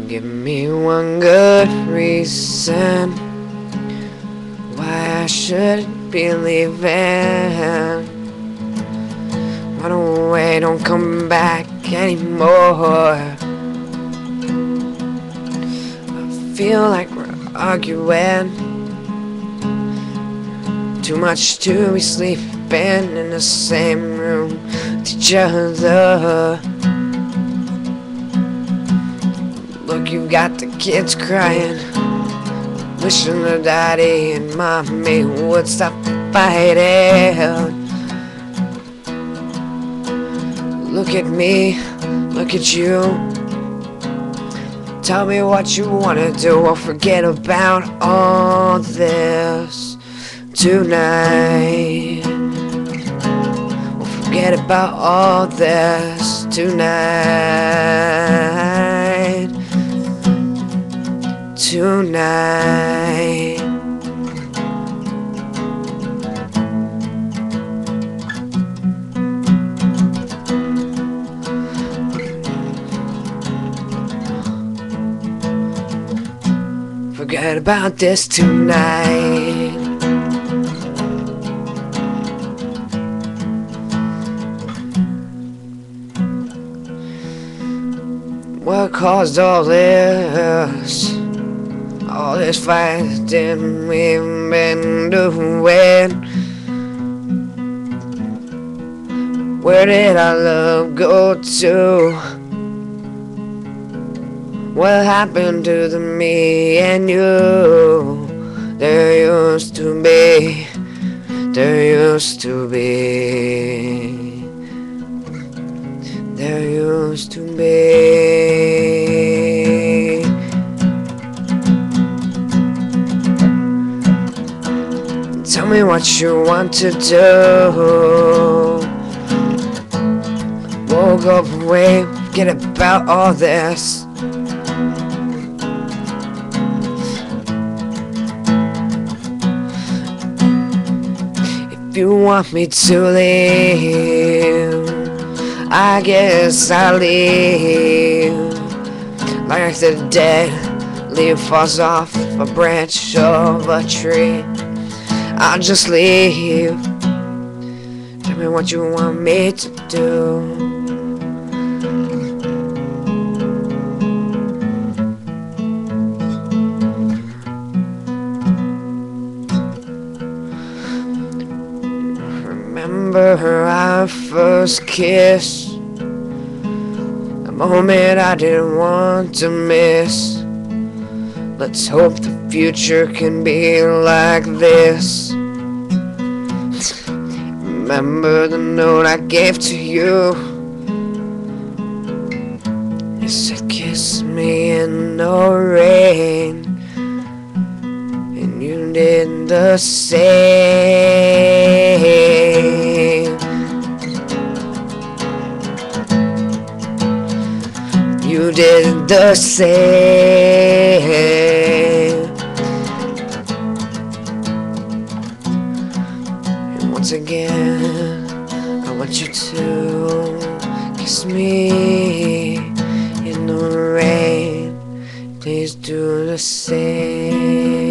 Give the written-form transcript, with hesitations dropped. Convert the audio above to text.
Give me one good reason why I should be leaving. Run away, don't come back anymore. I feel like we're arguing. Too much to be sleeping in the same room with each other. Look, you've got the kids crying, wishing their daddy and mommy would stop fighting. Look at me, look at you. Tell me what you wanna do. We'll forget about all this tonight. We'll forget about all this tonight. Tonight. Forget about this tonight. What caused all this? All this fighting we've been doing. Where did our love go to? What happened to the me and you? There used to be, there used to be, there used to be. Tell me what you want to do. Woke up away, forget about all this. If you want me to leave, I guess I'll leave. Like the dead leaf falls off a branch of a tree, I'll just leave. Tell me what you want me to do. Remember our first kiss, a moment I didn't want to miss. Let's hope the future can be like this. Remember the note I gave to you? You said kiss me in the rain, and you did the same. You did the same. And once again, I want you to kiss me in the rain. Please do the same.